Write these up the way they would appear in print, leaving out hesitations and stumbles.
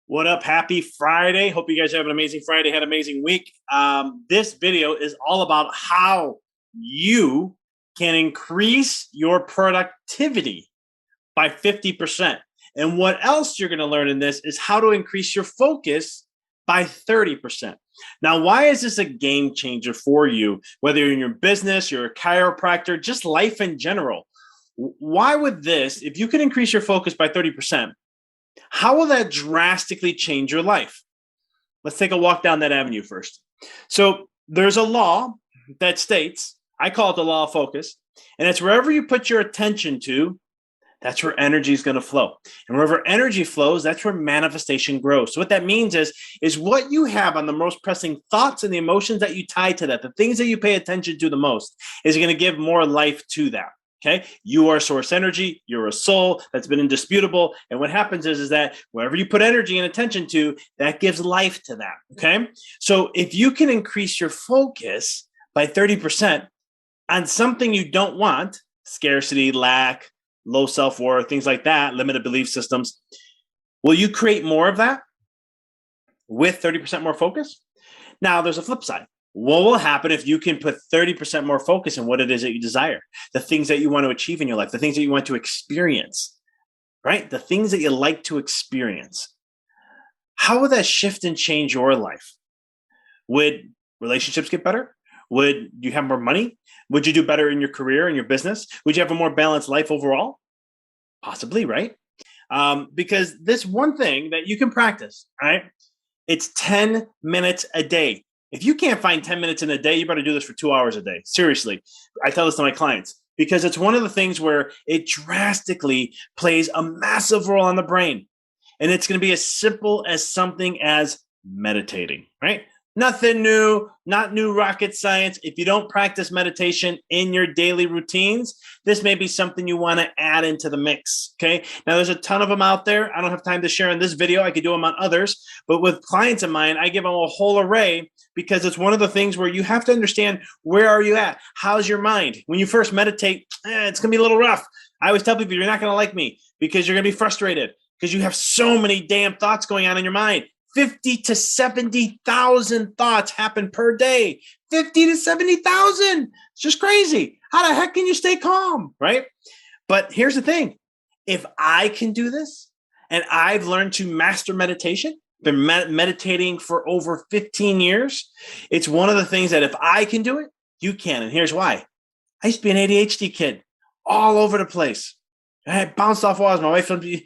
What up? Happy Friday. Hope you guys have an amazing Friday, had an amazing week. This video is all about how you can increase your productivity by 50%. And what else you're going to learn in this is how to increase your focus by 30%. Now, why is this a game changer for you? Whether you're in your business, you're a chiropractor, just life in general. Why would this, if you can increase your focus by 30%, how will that drastically change your life? Let's take a walk down that avenue first. So there's a law that states, I call it the law of focus, and it's wherever you put your attention to, that's where energy is going to flow. And wherever energy flows, that's where manifestation grows. So what that means is what you have on the most pressing thoughts and the emotions that you tie to that, the things that you pay attention to the most, is going to give more life to that. Okay, you are source energy. You're a soul. That's been indisputable. And what happens is that wherever you put energy and attention to, that gives life to that. Okay, so if you can increase your focus by 30% on something you don't want, scarcity, lack, low self-worth, things like that, limited belief systems, will you create more of that with 30% more focus? Now, there's a flip side. What will happen if you can put 30% more focus on what it is that you desire, the things that you want to achieve in your life, the things that you want to experience, right? The things that you like to experience. How will that shift and change your life? Would relationships get better? Would you have more money? Would you do better in your career, in your business? Would you have a more balanced life overall? Possibly, right? Because this one thing that you can practice, right? It's 10 minutes a day. If you can't find 10 minutes in a day, you better do this for 2 hours a day. Seriously. I tell this to my clients because it's one of the things where it drastically plays a massive role on the brain. And it's going to be as simple as something as meditating, right? Nothing new, not new rocket science. If you don't practice meditation in your daily routines, this may be something you want to add into the mix. Okay. Now, there's a ton of them out there. I don't have time to share in this video. I could do them on others, but with clients of mine, I give them a whole array because it's one of the things where you have to understand where are you at? How's your mind? When you first meditate, it's going to be a little rough. I always tell people you're not going to like me because you're going to be frustrated because you have so many damn thoughts going on in your mind. 50 to 70,000 thoughts happen per day. 50 to 70,000. It's just crazy. How the heck can you stay calm, right? But here's the thing. If I can do this, and I've learned to master meditation, been meditating for over 15 years, it's one of the things that if I can do it, you can. And here's why. I used to be an ADHD kid all over the place. I bounced off walls. My wife, a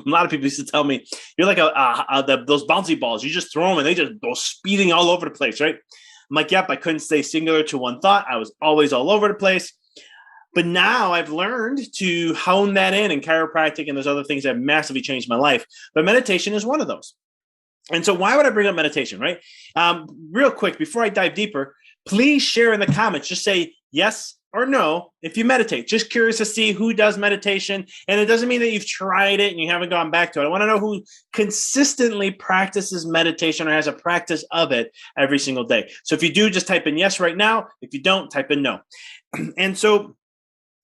lot of people used to tell me, you're like those bouncy balls. You just throw them and they just go speeding all over the place, right? I'm like, yep, I couldn't stay singular to one thought. I was always all over the place. But now I've learned to hone that in chiropractic, and there's other things that have massively changed my life. But meditation is one of those. And so why would I bring up meditation, right? Real quick, before I dive deeper, please share in the comments. Just say yes or no if you meditate. Just curious to see who does meditation. And it doesn't mean that you've tried it and you haven't gone back to it. I want to know who consistently practices meditation or has a practice of it every single day. So if you do, just type in yes right now. If you don't, type in no. And so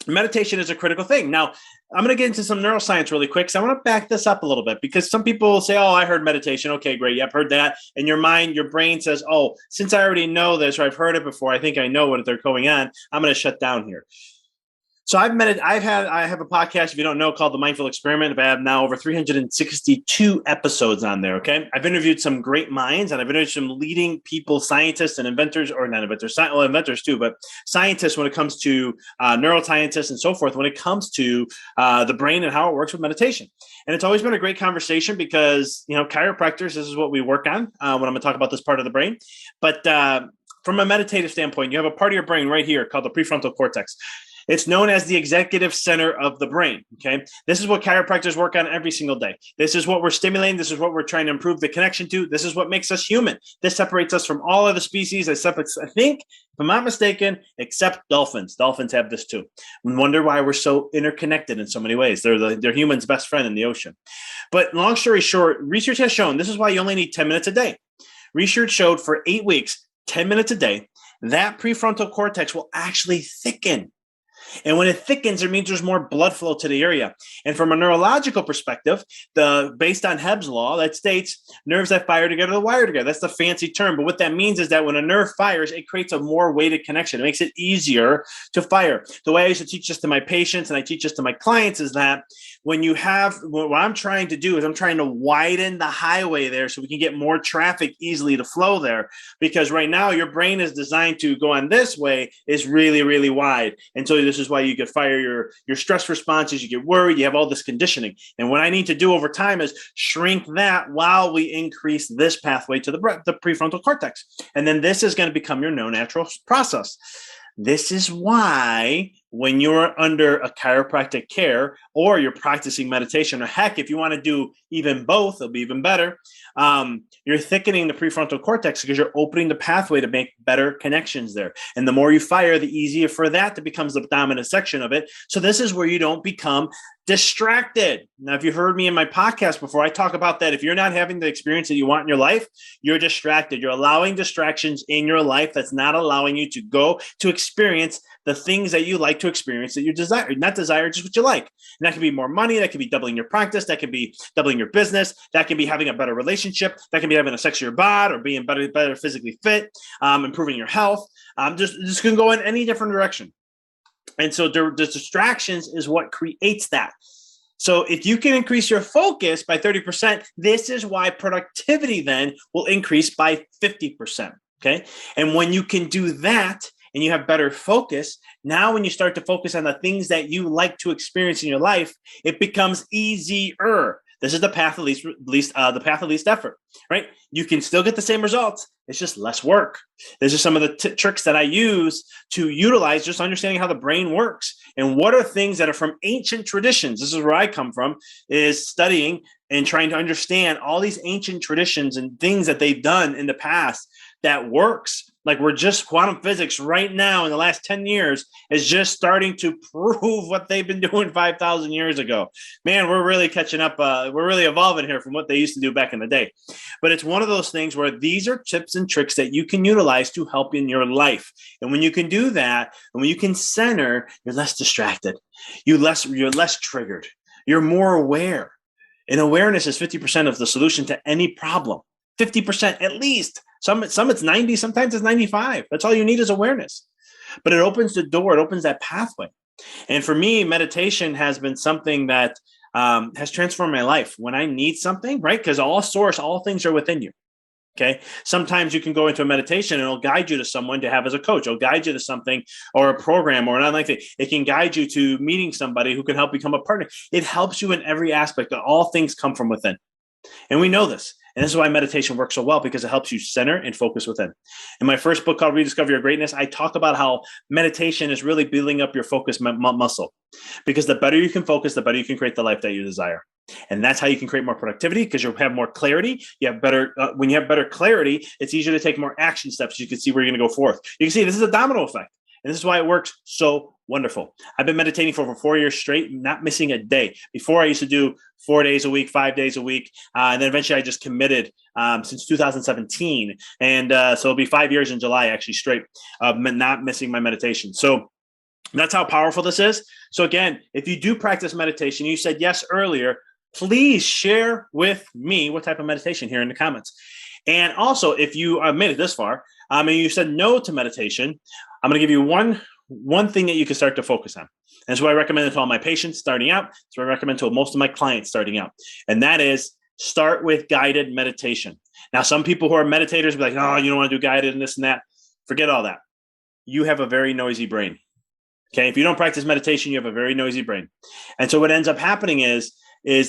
meditation is a critical thing. Now, I'm going to get into some neuroscience really quick. So I want to back this up a little bit because some people say, oh, I heard meditation. Okay, great. Yeah, I've heard that. And your mind, your brain says, oh, since I already know this or I've heard it before, I think I know what they're going on. I'm going to shut down here. So I have a podcast, if you don't know, called The Mindful Experiment. I have now over 362 episodes on there, okay? I've interviewed some great minds, and I've interviewed some leading people, scientists and inventors, or not inventors, well, inventors too, but scientists when it comes to neuroscientists and so forth, when it comes to the brain and how it works with meditation. And it's always been a great conversation because, chiropractors, this is what we work on when I'm going to talk about this part of the brain. But from a meditative standpoint, you have a part of your brain right here called the prefrontal cortex. It's known as the executive center of the brain, okay? This is what chiropractors work on every single day. This is what we're stimulating. This is what we're trying to improve the connection to. This is what makes us human. This separates us from all other species, except, I think, if I'm not mistaken, except dolphins. Dolphins have this too. We wonder why we're so interconnected in so many ways. They're humans' best friend in the ocean. But long story short, research has shown this is why you only need 10 minutes a day. Research showed for 8 weeks, 10 minutes a day, that prefrontal cortex will actually thicken. And when it thickens, it means there's more blood flow to the area. And from a neurological perspective, based on Hebb's law, that states nerves that fire together, the wire together. That's the fancy term. But what that means is that when a nerve fires, it creates a more weighted connection. It makes it easier to fire. The way I used to teach this to my patients and I teach this to my clients is that when you have, what I'm trying to do is I'm trying to widen the highway there so we can get more traffic easily to flow there. Because right now your brain is designed to go on this way is really, really wide. And so this is why you get fire your stress responses, you get worried, you have all this conditioning. And what I need to do over time is shrink that while we increase this pathway to the prefrontal cortex. And then this is going to become your no natural process. This is why when you're under a chiropractic care or you're practicing meditation, or heck, if you want to do even both, it'll be even better. You're thickening the prefrontal cortex because you're opening the pathway to make better connections there. And the more you fire, the easier for that to become the dominant section of it. So this is where you don't become distracted. Now, if you heard me in my podcast before, I talk about that. If you're not having the experience that you want in your life, you're distracted. You're allowing distractions in your life that's not allowing you to go to experience the things that you like to experience that you desire, not desire, just what you like. And that can be more money. That can be doubling your practice. That can be doubling your business. That can be having a better relationship. That can be having a sexier bod or being better physically fit, improving your health. This can go in any different direction. And so the distractions is what creates that. So if you can increase your focus by 30%, this is why productivity then will increase by 50%. Okay. And when you can do that and you have better focus, now when you start to focus on the things that you like to experience in your life, it becomes easier. This is the path of least effort, right? You can still get the same results. It's just less work. These are some of the tricks that I use to utilize just understanding how the brain works. And what are things that are from ancient traditions? This is where I come from, is studying and trying to understand all these ancient traditions and things that they've done in the past that works. Like we're just quantum physics right now in the last 10 years is just starting to prove what they've been doing 5,000 years ago. Man, we're really catching up. We're really evolving here from what they used to do back in the day. But it's one of those things where these are tips and tricks that you can utilize to help in your life. And when you can do that, and when you can center, you're less distracted. You're less triggered. You're more aware. And awareness is 50% of the solution to any problem. 50% at least. Some it's 90, sometimes it's 95. That's all you need is awareness. But it opens the door, it opens that pathway. And for me, meditation has been something that has transformed my life. When I need something, right? Because all things are within you. Okay. Sometimes you can go into a meditation and it'll guide you to someone to have as a coach. It'll guide you to something or a program or not it can guide you to meeting somebody who can help become a partner. It helps you in every aspect. All things come from within. And we know this. And this is why meditation works so well, because it helps you center and focus within. In my first book called Rediscover Your Greatness, I talk about how meditation is really building up your focus muscle. Because the better you can focus, the better you can create the life that you desire. And that's how you can create more productivity, because you'll have more clarity. You have better, when you have better clarity, it's easier to take more action steps. You can see where you're going to go forth. You can see this is a domino effect. And this is why it works so wonderful. I've been meditating for over 4 years straight, not missing a day. Before I used to do 4 days a week, 5 days a week. And then eventually I just committed since 2017. And so it'll be 5 years in July, actually straight, not missing my meditation. So that's how powerful this is. So again, if you do practice meditation, you said yes earlier, please share with me what type of meditation here in the comments. And also, if you made it this far and you said no to meditation, I'm going to give you one thing that you can start to focus on. And that's what I recommend to all my patients starting out. That's what I recommend to most of my clients starting out. And that is start with guided meditation. Now, some people who are meditators will be like, oh, you don't want to do guided and this and that. Forget all that. You have a very noisy brain. Okay. If you don't practice meditation, you have a very noisy brain. And so what ends up happening is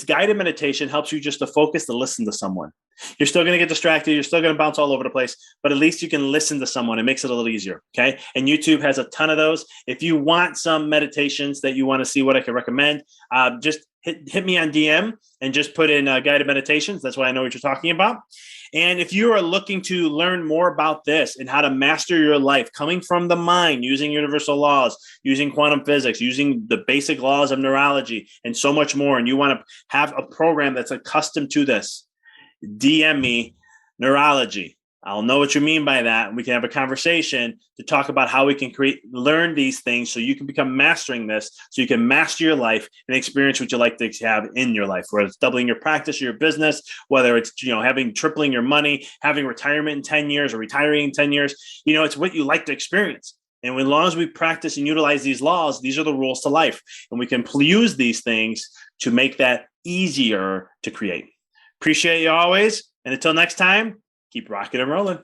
guided meditation helps you just to focus, to listen to someone. You're still going to get distracted. You're still going to bounce all over the place, but at least you can listen to someone. It makes it a little easier. Okay. And YouTube has a ton of those. If you want some meditations that you want to see what I can recommend, just hit me on DM and just put in guided meditations. That's why I know what you're talking about. And if you are looking to learn more about this and how to master your life, coming from the mind, using universal laws, using quantum physics, using the basic laws of neurology, and so much more, and you want to have a program that's accustomed to this, DM me neurology. I'll know what you mean by that. And we can have a conversation to talk about how we can learn these things so you can become mastering this, so you can master your life and experience what you like to have in your life, whether it's doubling your practice or your business, whether it's, having tripling your money, having retirement in 10 years or retiring in 10 years. It's what you like to experience. And as long as we practice and utilize these laws, these are the rules to life. And we can use these things to make that easier to create. Appreciate you always. And until next time, keep rocking and rolling.